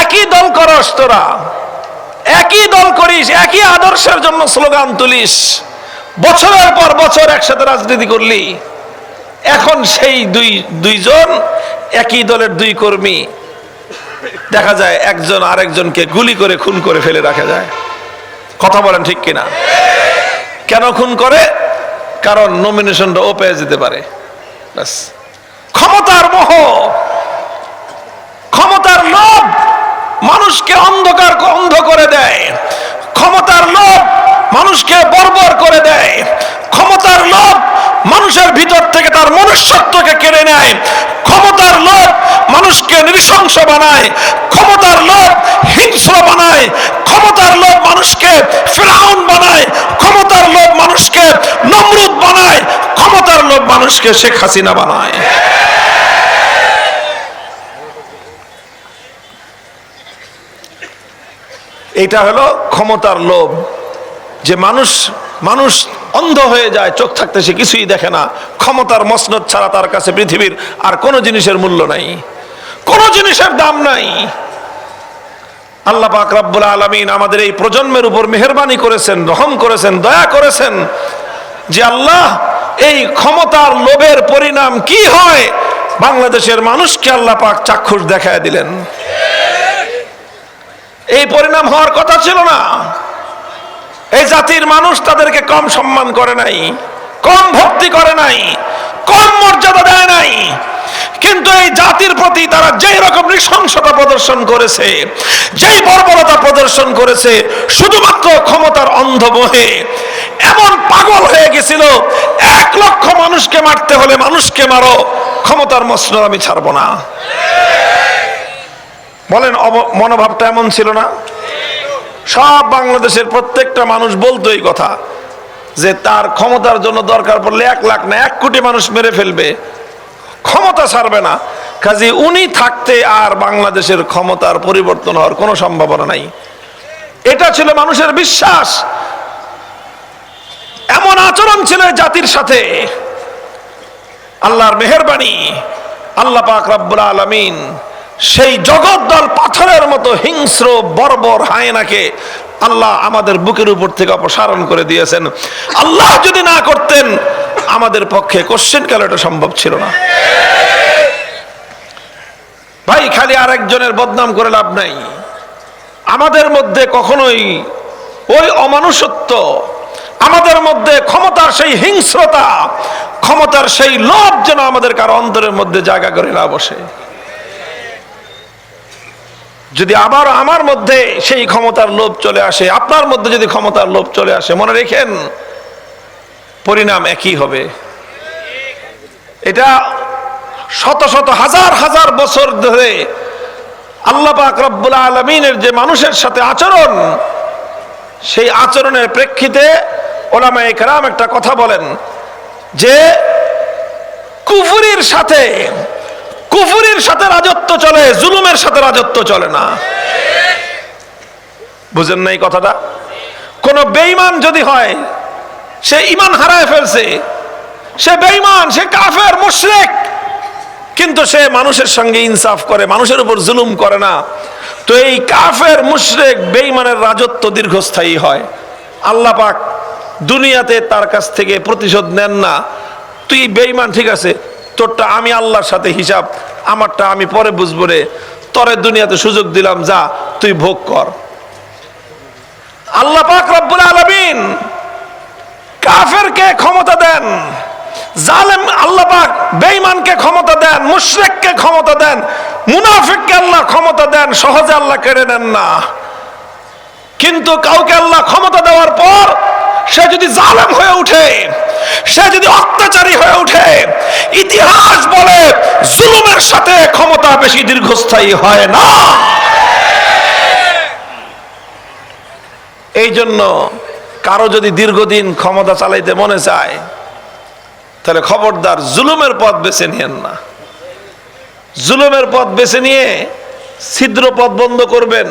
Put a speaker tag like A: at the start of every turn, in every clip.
A: একই দল করস, তোরা একই দল করিস, একই আদর্শের জন্য স্লোগান তুলিস, বছরের পর বছর একসাথে রাজনীতি করলি। এখন সেই দুইজন একই দলের দুই কর্মী দেখা যায় একজন আরেকজনকে গুলি করে খুন করে ফেলে রাখা যায়। কথা বলেন ঠিক কিনা? কেন খুন করে? কারণ নমিনেশনটা ও পেয়ে যেতে পারে। ব্যাস। ক্ষমতার মোহ, ক্ষমতার লোভ মানুষকে অন্ধ করে দেয়। ক্ষমতার লোভ মানুষকে বর্বর করে দেয়। ক্ষমতার লোভ মানুষের ভিতর থেকে তার মনুষ্যত্বকে কেড়ে নেয়। ক্ষমতার লোভ মানুষকে নৃশংস বানায়। ক্ষমতার লোভ হিংস্র বানায়। ক্ষমতার লোভ মানুষকে ফিরআউন বানায়। ক্ষমতার লোভ মানুষকে নমরুদ বানায়। ক্ষমতার লোভ মানুষকে শেখ হাসিনা বানায়। এটা হলো ক্ষমতার লোভ, যে মানুষ অন্ধ হয়ে যায়, চোখ থাকতে সে কিছুই দেখে না। ক্ষমতার মসনদ ছাড়া তার কাছে পৃথিবীর আর কোনো জিনিসের মূল্য নাই, কোনো জিনিসের দাম নাই। আল্লাহ পাক রব্বুল আলামিন আমাদের এই প্রজন্মের উপর মেহেরবানি করেছেন, রহম করেছেন, দয়া করেছেন, যে আল্লাহ এই ক্ষমতার লোভের পরিণাম কি হয় বাংলাদেশের মানুষকে আল্লাহ পাক চাক্ষুষ দেখায় দিলেন। এই পরিণাম হওয়ার কথা ছিল না। এই জাতির মানুষ তাদেরকে কম সম্মান করে নাই, কম ভক্তি করে নাই, কম মর্যাদা দেয় নাই। কিন্তু এই জাতির প্রতি তারা যেই রকম নৃশংসতা প্রদর্শন করেছে, যেই বর্বরতা প্রদর্শন করেছে, শুধুমাত্র ক্ষমতার অন্ধ মোহে এমন পাগল হয়ে গেছিল, 1 লক্ষ মানুষকে মারতে হলে মানুষকে মারো, ক্ষমতার মসনদ আমি ছাড়বো না। বলেন, মনোভাবটা এমন ছিল না? সব বাংলাদেশের প্রত্যেকটা মানুষ বলতো এই কথা, যে তার ক্ষমতার জন্য দরকার পড়লে 1 লাখ না 1 কোটি মানুষ মেরে ফেলবে, ক্ষমতা ছাড়বে না। কাজে উনি থাকতে আর বাংলাদেশের ক্ষমতার পরিবর্তন হওয়ার কোনো সম্ভাবনা নাই। এটা ছিল মানুষের বিশ্বাস। এমন আচরণ ছিল জাতির সাথে। আল্লাহর মেহেরবানি, আল্লাহ পাক রব্বুল আলামিন সেই জগদ্দল পাথরের মতো হিংস্র বর্বর হায়নাকে আল্লাহ আমাদের বুকের উপর থেকে অপসারণ করে দিয়েছেন। আল্লাহ যদি না করতেন আমাদের পক্ষে কোশ্চেন কাল এটা সম্ভব ছিল না। ভাই, খালি আরেকজনের বদনাম করে লাভ নাই। আমাদের মধ্যে কখনোই ওই অমানুষত্ব, আমাদের মধ্যে ক্ষমতার সেই হিংস্রতা, ক্ষমতার সেই লোভ যেন আমাদের কারো অন্তরের মধ্যে জায়গা করে না বসে। যদি আবার আমার মধ্যে সেই ক্ষমতার লোভ চলে আসে, আপনার মধ্যে যদি ক্ষমতার লোভ চলে আসে, মনে রেখেন পরিণাম একই হবে। এটা শত শত হাজার হাজার বছর ধরে আল্লাহ পাক রব্বুল আলামিনের যে মানুষের সাথে আচরণ, সেই আচরণের প্রেক্ষিতে ওলামায়ে কেরাম একটা কথা বলেন, যে কুফরির সাথে রাজত্ব চলে, জুলুমের সাথে রাজত্ব চলে না। বুঝেন না এই কথাটা? কোন বেঈমান যদি হয়, সে ঈমান হারায় ফেলছে, সে বেঈমান, সে কাফের, মুশরিক, কিন্তু সে মানুষের সঙ্গে ইনসাফ করে, মানুষের উপর জুলুম করে না। তো এই কাফের, মুশরিক, বেঈমানের রাজত্ব দীর্ঘস্থায়ী হয়। আল্লাহ পাক দুনিয়াতে তার কাছ থেকে প্রতিশোধ নেন না। তুই বেঈমান, ঠিক আছে, তোরটা আমি আল্লাহর সাথে হিসাব, আমারটা আমি পরে বুঝবো রে, তোরে দুনিয়াতে সুযোগ দিলাম, যা তুই ভোগ কর। আল্লাহ পাক রব্বুল আলামিন কাফেরকে ক্ষমতা দেন, জালেম আল্লাহ পাক বেঈমানকে ক্ষমতা দেন, মুশরিককে ক্ষমতা দেন, মুনাফিককে আল্লাহ ক্ষমতা দেন, সহজে আল্লাহ কেড়ে নেন না। কিন্তু কাউকে আল্লাহ ক্ষমতা দেওয়ার পর সে যদি জালেম হয়ে উঠে, সে যদি অত্যাচারী হয়ে উঠে, ইতিহাস বলে জুলুমের সাথে ক্ষমতা বেশি দীর্ঘস্থায়ী হয় না। এই জন্য কারো যদি দীর্ঘদিন ক্ষমতা চালাইতে মনে চায়, তাহলে খবরদার জুলুমের পথ বেছে নিয়েন না। জুলুমের পথ বেছে নিয়ে ছিদ্র পথ বন্ধ করবেন,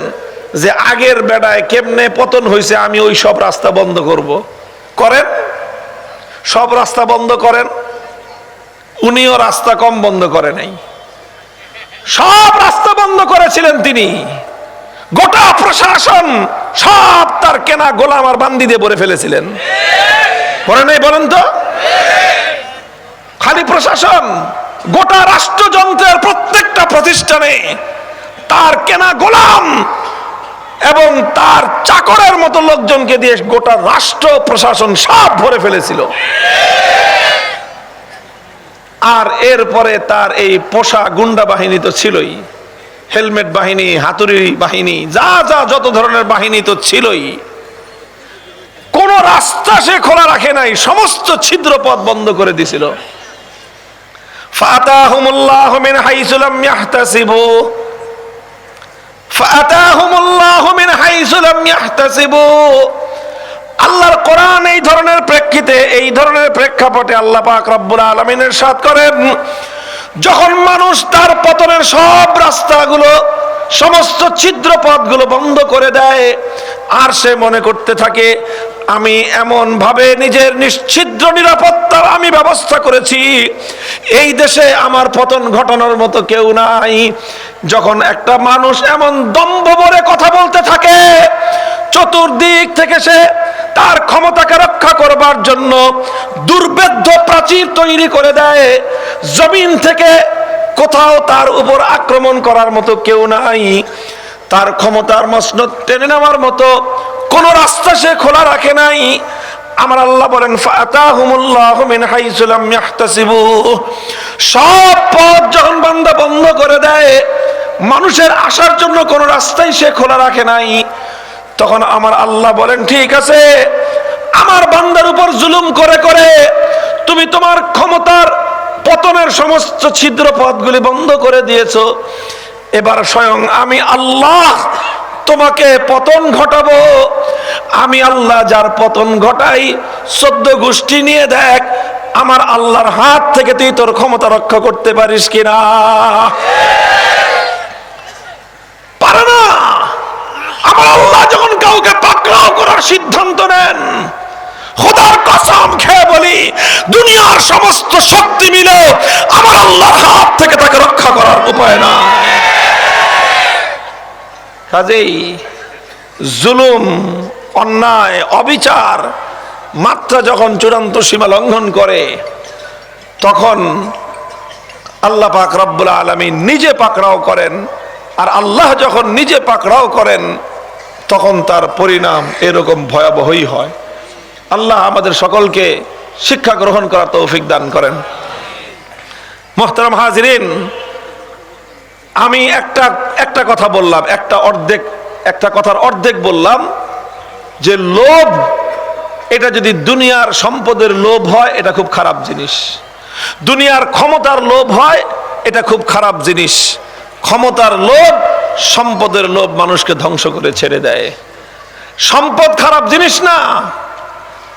A: যে আগের বেড়ায় কেমনে পতন হয়েছে আমি ওই সব রাস্তা বন্ধ করব। করেন, সব রাস্তা বন্ধ করেন। উনিও রাস্তা কম বন্ধ করে নাই। সব রাস্তা বন্ধ করেছিলেন তিনি, গোটা প্রশাসন সব তার কেনা গোলাম আর বান্দি দিয়ে ভরে ফেলেছিলেন। পরে নাই বলেন তো? খালি প্রশাসন, গোটা রাষ্ট্রযন্ত্রের প্রত্যেকটা প্রতিষ্ঠানে তার কেনা গোলাম এবং তার চাকরের মতো লোকজনকে দিয়ে গোটা রাষ্ট্র প্রশাসন সব ভরে ফেলেছিল। আর এরপরে তার এই পোষা গুন্ডা বাহিনী তো ছিলই, হেলমেট বাহিনী, হাতুড়ি বাহিনী, যা যা যত ধরনের বাহিনী তো ছিলই। কোন রাস্তা সে খোলা রাখে নাই, সমস্ত ছিদ্র পথ বন্ধ করে দিছিল। ফাতাহুমুল্লাহু মিন হাইসু লাম ইয়াহতাসিবু, ফাতাহুমুল্লাহু মিন হাইসু লাম ইয়াহতাসিবু। আল্লাহর কোরআন এই ধরনের প্রেক্ষিতে, এই ধরনের প্রেক্ষাপটে আল্লাহ পাক রব্বুল আলামিন ইরশাদ করেন, যখন মানুষ তার পতনের সব রাস্তাগুলো, সমস্ত ছিদ্র পথগুলো বন্ধ করে দেয়, আর সে মনে করতে থাকে আমি এমন ভাবে নিজের নিশ্ছিদ্র নিরাপত্তার আমি ব্যবস্থা করেছি, এই দেশে আমার পতন ঘটানোর মতো কেউ নাই। যখন একটা মানুষ এমন দম্ভ ভরে কথা বলতে থাকে, চতুর্দিক থেকে সে তার ক্ষমতাকে রক্ষা করবার জন্য দুর্ভেদ্য প্রাচীর তৈরি করে দেয়, জমিন থেকে কোথাও তার উপর আক্রমণ করার মতো কেউ নাই, তার ক্ষমতার মসনদ টেনে নেওয়ার মতো কোন রাস্তা সে খোলা রাখে নাই। আমার আল্লাহ বলেন ফাতাহুমুল্লাহু মিন হাইসু লাম ইয়াহতাসিবু, সব পথ যখন বান্দা বন্ধ করে দেয়, মানুষের আসার জন্য কোন রাস্তাই সে খোলা রাখে নাই, তখন আমার আল্লাহ বলেন ঠিক আছে, আমার বান্দার উপর জুলুম করে করে তুমি তোমার ক্ষমতার পতনের সমস্ত ছিদ্র পথগুলি বন্ধ করে দিয়েছো, এবার স্বয়ং আমি আল্লাহ তোমাকে পতন ঘটাবো। আমি আল্লাহ যার পতন ঘটাই, 14 গোষ্ঠী নিয়ে দেখ আমার আল্লাহর হাত থেকে তুই তোর ক্ষমতা রক্ষা করতে পারিস কিনা। পারে না। আমার আল্লাহ যখন কাউকে পাকড়াও করার সিদ্ধান্ত নেন, খোদার কসম খেয়ে বলি, দুনিয়ার সমস্ত শক্তি মিলে আমার আল্লাহর হাত থেকে তাকে রক্ষা করার উপায় না। কাজেই জুলুম, অন্যায়, অবিচার মাত্রা যখন চূড়ান্ত সীমা লঙ্ঘন করে, তখন আল্লাহ পাক রব্বুল আলামিন নিজে পাকড়াও করেন। আর আল্লাহ যখন নিজে পাকড়াও করেন, তখন তার পরিণাম এরকম ভয়াবহই হয়। আল্লাহ আমাদের সকলকে শিক্ষা গ্রহণ করার তৌফিক দান করেন। মুহতারাম হাজিরিন, আমি একটা কথা বললাম, একটা কথার অর্ধেক বললাম যে লোভ, এটা যদি দুনিয়ার সম্পদের লোভ হয় এটা খুব খারাপ জিনিস, দুনিয়ার ক্ষমতার লোভ হয় এটা খুব খারাপ জিনিস। ক্ষমতার লোভ, সম্পদের লোভ মানুষকে ধ্বংস করে ছেড়ে দেয়। সম্পদ খারাপ জিনিস না,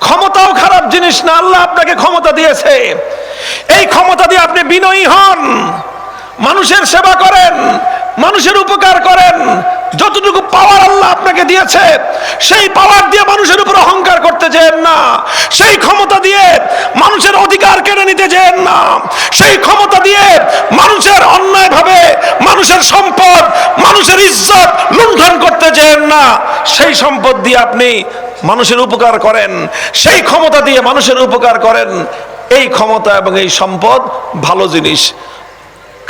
A: ক্ষমতাও খারাপ জিনিস না। আল্লাহ আপনাকে ক্ষমতা দিয়েছে, এই ক্ষমতা দিয়ে আপনি বিনয়ী হন, মানুষের সেবা করেন, মানুষের উপকার করেন। যতটুকু পাওয়ার আল্লাহ আপনাকে দিয়েছে, সেই পাওয়ার দিয়ে মানুষের উপর অহংকার করতে যেন না, সেই ক্ষমতা দিয়ে মানুষের অধিকার কেড়ে নিতে যেন না, সেই ক্ষমতা দিয়ে মানুষের অন্যায়ভাবে মানুষের সম্পদ, মানুষের ইজ্জত লুণ্ঠন করতে যেন না। সেই সম্পদ দিয়ে আপনি মানুষের উপকার করেন, সেই ক্ষমতা দিয়ে মানুষের উপকার করেন। এই ক্ষমতা এবং এই সম্পদ ভালো জিনিস।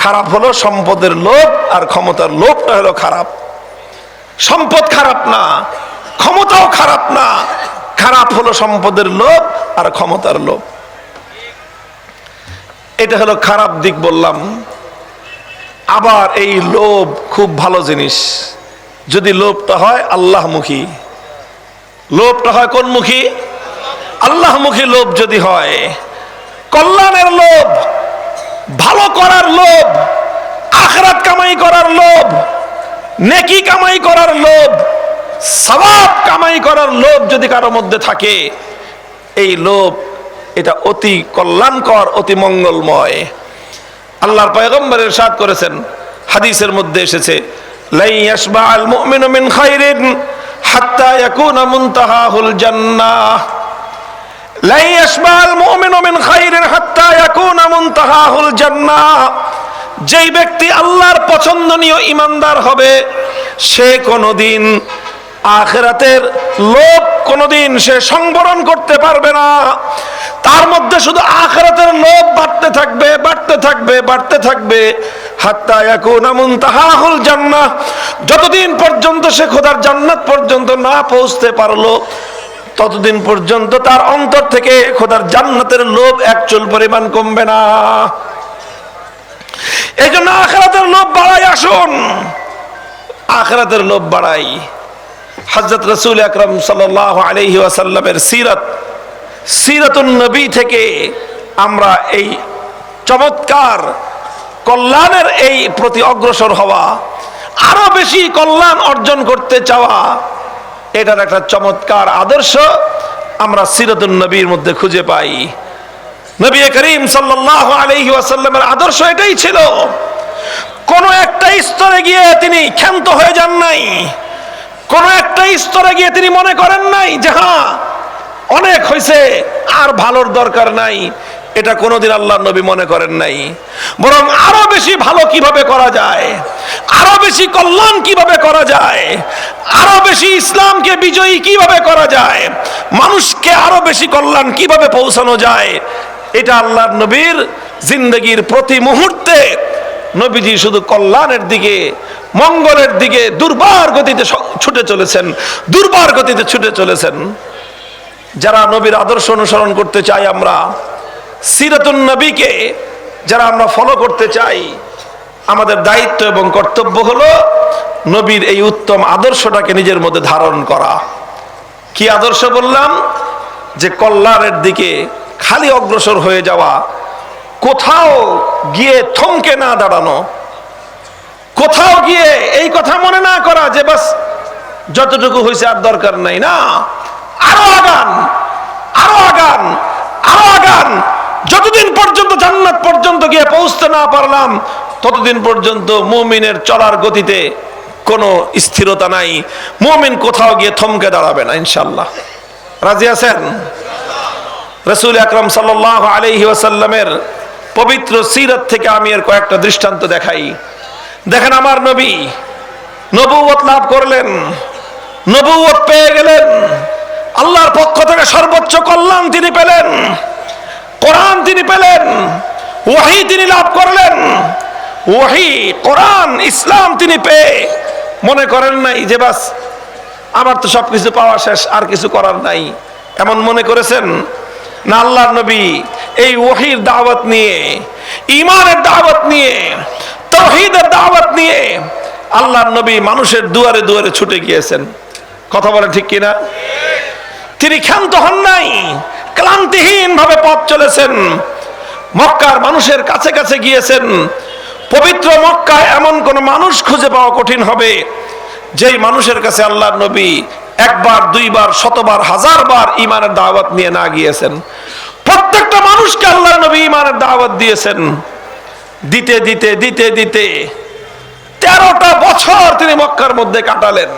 A: খারাপ হলো সম্পদের লোভ, আর ক্ষমতার লোভটা হলো খারাপ। সম্পদ খারাপ না, ক্ষমতাও খারাপ না, খারাপ হলো সম্পদের লোভ আর ক্ষমতার লোভ। এটা হলো খারাপ দিক বললাম। আবার এই লোভ খুব ভালো জিনিস, যদি লোভটা হয় আল্লাহমুখী। লোভটা হয় কোনমুখী? আল্লাহমুখী লোভ যদি হয়, কল্যাণের লোভ, ভালো করার লোভ, আখিরাত কামাই করার লোভ, নেকি কামাই করার লোভ, সওয়াব কামাই করার লোভ যদি কারোর মধ্যে থাকে, এই লোভ এটা অতি কল্যাণকর, অতি মঙ্গলময়। আল্লাহর পয়গম্বর ইরশাদ করেছেন, হাদিসের মধ্যে এসেছে, লা ইয়াশবা'আল মুমিনু মিন খায়রিন হাত্তা ইয়াকুনা মুনতাহাহুল জান্নাহ। লা ইয়াশবা'আল মুমিনু মিন খায়রিন হাত্তা ইয়াকুনা মুনতাহাহুল জান্নাহ। যেই ব্যক্তি আল্লাহর পছন্দনীয় ঈমানদার হবে সে কোনোদিন আখিরাতের লোভ কোনোদিন সে সংবরণ করতে পারবে না। তার মধ্যে শুধু আখিরাতের লোভ বাড়তে থাকবে, বাড়তে থাকবে, বাড়তে থাকবে, হাত্তা ইয়াকুনা মুনতাহাহুল জান্নাহ, যতদিন পর্যন্ত সে খোদার জান্নাত পর্যন্ত না পৌঁছতে পারলো ততদিন পর্যন্ত তার অন্তর থেকে খোদার জান্নাতের লোভ এক চুল পরিমাণ কমবে না। এই জন্য আখিরাতের লোভ বাড়াই, আসুন আখিরাতের লোভ বাড়াই। হযরত রাসূল আকরাম সাল্লাল্লাহু আলাইহি ওয়াসাল্লামের সিরাতুন নবী থেকে আমরা এই চমৎকার কল্যাণের এই প্রতি অগ্রসর হওয়া, আরো বেশি কল্যাণ অর্জন করতে চাওয়া, এটার একটা চমৎকার আদর্শ আমরা সিরাতুন নবীর মধ্যে খুঁজে পাই। নবী করিম সাল্লাল্লাহু আলাইহি ওয়াসাল্লামের আদর্শ এটাই ছিল। কোন একটা স্তরে গিয়ে তিনি ক্ষান্ত হয়ে যান নাই, কোন একটা স্তরে গিয়ে তিনি মনে করেন নাই যে হ্যাঁ অনেক হয়েছে আর ভালোর দরকার নাই, এটা কোনোদিন আল্লাহর নবী মনে করেন নাই। বরং আরো বেশি ভালো কিভাবে করা যায়, আরো বেশি কল্যাণ কিভাবে করা যায়, আরো বেশি ইসলামকে বিজয়ী কিভাবে করা যায়, মানুষকে আরো বেশি কল্যাণ কিভাবে পৌঁছানো যায়, এটা আল্লাহর নবীর জিন্দগির প্রতি মুহূর্তে নবীজি শুধু কল্যাণের দিকে, মঙ্গলের দিকে দুর্বার গতিতে ছুটে চলেছেন, দুর্বার গতিতে ছুটে চলেছেন। যারা নবীর আদর্শ অনুসরণ করতে চাই, আমরা সিরাতুন নবীকে যারা আমরা ফলো করতে চাই, আমাদের দায়িত্ব এবং কর্তব্য হলো নবীর এই উত্তম আদর্শটাকে নিজের মধ্যে ধারণ করা। কি আদর্শ বললাম? যে কল্যাণের দিকে খালি অগ্রসর হয়ে যাওয়া, কোথাও গিয়ে থমকে না দাঁড়ানো, কোথাও গিয়ে এই কথা মনে না করা যে বাস যতটুকু হয়েছে আর দরকার নাই, না, আরো আগান, আরো আগান, আরো আগান। যতদিন পর্যন্ত জান্নাত পর্যন্ত গিয়ে পৌঁছতে না পারলাম ততদিন পর্যন্ত মুমিনের চলার গতিতে কোনো স্থিরতা নাই। মুমিন কোথাও গিয়ে থমকে দাঁড়াবে না, ইনশাআল্লাহ। রাজি আছেন? রাসূল আকরাম সাল্লাল্লাহু আলাইহি ওয়াসাল্লামের পবিত্র সিরাত থেকে আমি এর কয়েকটা দৃষ্টান্ত দেখাই। দেখেন, আমার নবী নবুয়ত লাভ করলেন, নবুয়ত পেয়ে গেলেন, আল্লাহর পক্ষ থেকে সর্বোচ্চ কল্যাণ তিনি পেলেন, কোরআন তিনি পেলেন, ওহী তিনি লাভ করলেন। ওহী, কোরআন, ইসলাম তিনি পেয়ে মনে করেন নাই যে বাস আমার তো সবকিছু পাওয়া শেষ, আর কিছু করার নাই, এমন মনে করেছেন? না, আল্লাহর নবী এই ওহীর দাওয়াত নিয়ে, ঈমানের দাওয়াত নিয়ে, তাওহীদের দাওয়াত নিয়ে আল্লাহর নবী মানুষের দুয়ারে দুয়ারে ছুটে গিয়েছেন। কথা বলেন ঠিক কিনা? তিনি ক্ষান্ত হন নাই, ক্লান্তিহীন ভাবে পথ চলেছেন, মক্কার মানুষের কাছে কাছে গিয়েছেন। পবিত্র মক্কায় এমন কোন মানুষ খুঁজে পাওয়া কঠিন হবে যেই মানুষের কাছে আল্লাহর নবী একবার, দুইবার, শতবার, হাজারবার ঈমানের দাওয়াত নিয়ে না গিয়েছেন। প্রত্যেকটা মানুষকে আল্লাহর নবী ঈমানের দাওয়াত দিয়েছেন। দিতে দিতে দিতে দিতে 13টা বছর তিনি মক্কার মধ্যে কাটালেন।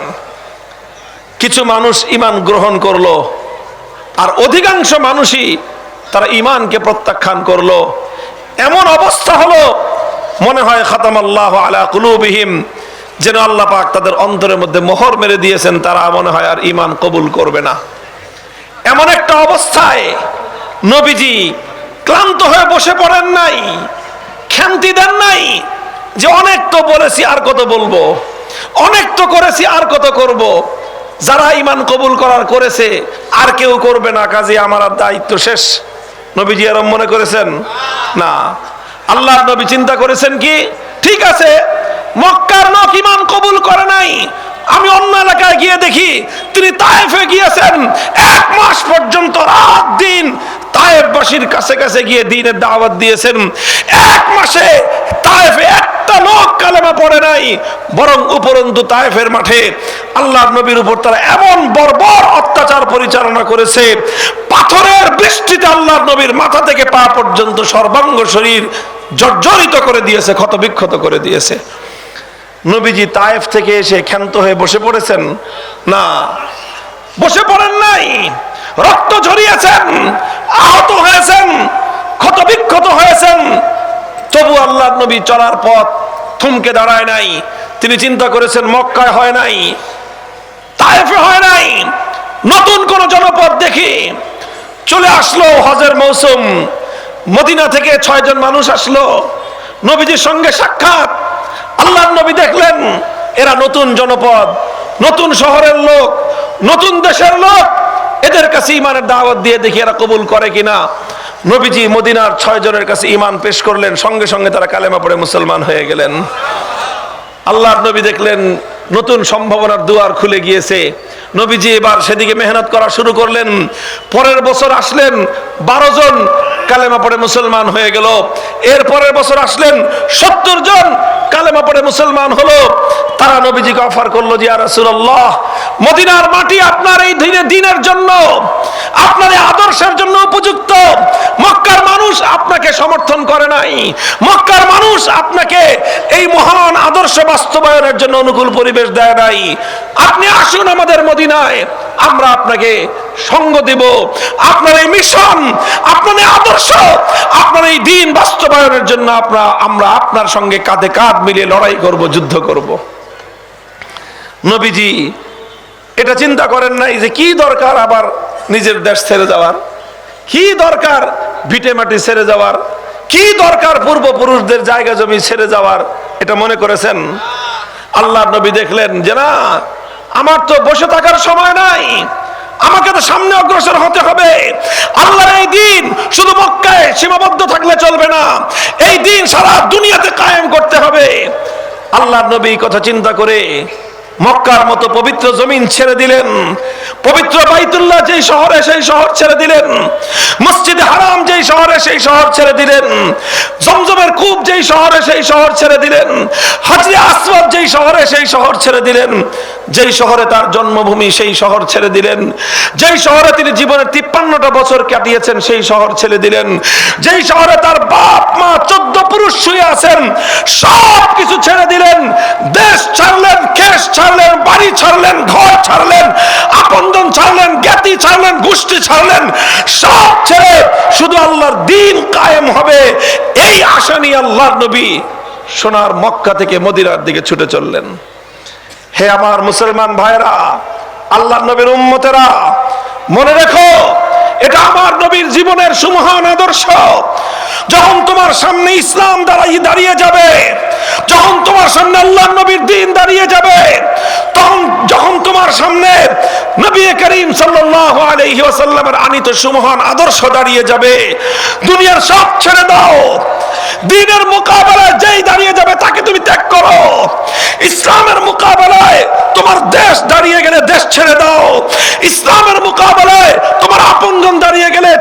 A: কিছু মানুষ ঈমান গ্রহণ করলো, আর অধিকাংশ মানুষই তারা ঈমানকে প্রত্যাখ্যান করলো। এমন অবস্থা হলো মনে হয় খাতামাল্লাহু আলা কুলুবিহিম, যেন আল্লাহ পাক তাদের অন্তরের মধ্যে মোহর মেরে দিয়েছেন, তারা মনে হয় আর ঈমান কবুল করবে না। এমন একটা অবস্থায় নবীজি ক্লান্ত হয়ে বসে পড়েন নাই, ক্ষান্তি দেন নাই যে অনেক তো বলেছি আর কত বলবো, অনেক তো করেছি আর কত করব, যারা ঈমান কবুল করার করেছে আর কেউ করবে না, কাজে আমার আর দায়িত্ব শেষ। নবীজি এরকম মনে করেছেন না। আল্লাহর নবী চিন্তা করেছেন কি, ঠিক আছে মক্কার লোক ঈমান কবুল করে নাই, আমি অন্য এলাকায় গিয়ে দেখি তিনি তায়েফে গিয়েছেন, 1 মাস পর্যন্ত রাত দিন তায়েফবাসীর কাছে কাছে গিয়ে দ্বীনের দাওয়াত দিয়েছেন। 1 মাসে তায়েফে একটা লোক কালেমা পড়ে নাই, বরং উপরন্তু তায়েফের মাঠে আল্লাহর নবীর উপর তারা এমন বর্বর অত্যাচার পরিচালনা করেছে, পাথরের বৃষ্টিতে আল্লাহর নবীর মাথা থেকে পা পর্যন্ত সর্বাঙ্গ শরীর জর্জরিত করে দিয়েছে, ক্ষতবিক্ষত করে দিয়েছে। নবীজি তায়েফ থেকে এসে ক্ষান্ত হয়ে বসে পড়েছেন? না, বসে পড়েন নাই, রক্ত ঝরিয়েছেন, আহত হয়েছেন, ক্ষতবিক্ষত হয়েছেন, তবু আল্লাহর নবী চলার পথ থমকে দাঁড়ায় নাই। তিনি চিন্তা করেছেন মক্কায় হয় নাই, তায়েফে হয় নাই, নতুন কোন জনপদ দেখি। চলে আসলো হজের মৌসুম, মদিনা থেকে 6 জন মানুষ আসলো, নবীজির সঙ্গে সাক্ষাৎ। আল্লাহর নবী দেখলেন এরা নতুন জনপদ, নতুন শহরের লোক, নতুন দেশের লোক, এদের কাছে ইমানের দাওয়াত দিয়ে দেখি এরা কবুল করে কিনা। নবীজি মদিনার 6 জনের কাছে ঈমান পেশ করলেন, সঙ্গে সঙ্গে তারা কালেমা পড়ে মুসলমান হয়ে গেলেন। আল্লাহর নবী দেখলেন নতুন সম্ভাবনার দুয়ার খুলে গিয়েছে। নবীজি এবার সেদিকে মেহনত করা শুরু করলেন। পরের বছর আসলেন 12 জন কালেমা পড়ে মুসলমান হয়ে গেল। এর পরের বছর আসলেন 70 জন কালেমা পড়ে মুসলমান হলো। তারা নবীজিকে অফার করলো যে ইয়া রাসূলুল্লাহ, মদিনার মাটি আপনার এই দ্বীনের জন্য, আপনার এই আদর্শের জন্য উপযুক্ত। মক্কার মানুষ আপনাকে সমর্থন করে নাই, মক্কার মানুষ আপনাকে এই মহান আদর্শ বাস্তবায়নের জন্য অনুকূল পরিবেশ দেয় নাই। আপনি আসুন আমাদের মদিনায়, আমরা আপনাকে সঙ্গ দেব। আপনার এই মিশন, আপনার এই আদর্শ, আপনার এই দ্বীন বাস্তবায়নের জন্য আমরা আপনার সঙ্গে কাঁধে কাঁধ মিলিয়ে লড়াই করব, যুদ্ধ করব। নবীজি এটা চিন্তা করেন নাই যে কি দরকার আবার নিজের দেশ ছেড়ে যাওয়ার, কি দরকার ভিটে মাটি ছেড়ে যাওয়ার, কি দরকার পূর্বপুরুষদের জায়গা জমি ছেড়ে যাওয়ার। এটা মনে করেছেন? আল্লাহর নবী দেখলেন যে না, আমার তো বসে থাকার সময় নাই, আমাকে তো সামনে অগ্রসর হতে হবে। আল্লাহর এই দ্বীন শুধু মক্কায় সীমাবদ্ধ থাকলে চলবে না, এই দ্বীন সারা দুনিয়াতে কায়েম করতে হবে। আল্লাহর নবী কথা চিন্তা করে মক্কার মতো পবিত্র জমিন ছেড়ে দিলেন, পবিত্র বাইতুল্লাহ যেই শহরে সেই শহর ছেড়ে দিলেন, মসজিদে হারাম যেই শহরে সেই শহর ছেড়ে দিলেন, জমজমের কূপ যেই শহরে সেই শহর ছেড়ে দিলেন, হাজরে আসওয়াদ যেই শহরে সেই শহর ছেড়ে দিলেন, যেই শহরে তার জন্মভূমি সেই শহর ছেড়ে দিলেন, যেই শহরে তিনি জীবনের 53টা বছর কাটিয়েছেন সেই শহর ছেড়ে দিলেন, যেই শহরে তার বাপ মা 14 পুরুষ শুয়ে আছেন সব কিছু ছেড়ে দিলেন। দেশ ছাড়লেন, কেশ ছাড়লেন, বাড়ি ছাড়লেন, ঘর ছাড়লেন, আপনজন ছাড়লেন, জ্ঞাতি ছাড়লেন, গোষ্ঠী ছাড়লেন, সব ছেড়ে শুধু আল্লাহর দ্বীন কায়েম হবে এই আশা নিয়ে আল্লাহর নবী সোনার মক্কা থেকে মদিনার দিকে ছুটে চললেন। হে আমার মুসলমান ভাইরা, আল্লাহর নবীর উম্মতেরা, মনে রেখো এটা আমার নবীর জীবনের সুমহান আদর্শ। যখন তোমার সামনে ইসলাম দাঁড়িয়ে যাবে, যখন তোমার সামনে আল্লাহর নবীর দ্বীন দাঁড়িয়ে যাবে, তখন যখন তোমার সামনে নবী করিম সাল্লাল্লাহু আলাইহি ওয়াসাল্লামের আনিত সুমহান আদর্শ দাঁড়িয়ে যাবে, দুনিয়ার সব ছেড়ে দাও। দ্বীনের মোকাবেলায় যেই দাঁড়িয়ে যাবে তাকে তুমি ত্যাগ করো। ইসলামের মোকাবেলায় তোমার দেশ দাঁড়িয়ে গেলে দেশ ছেড়ে দাও।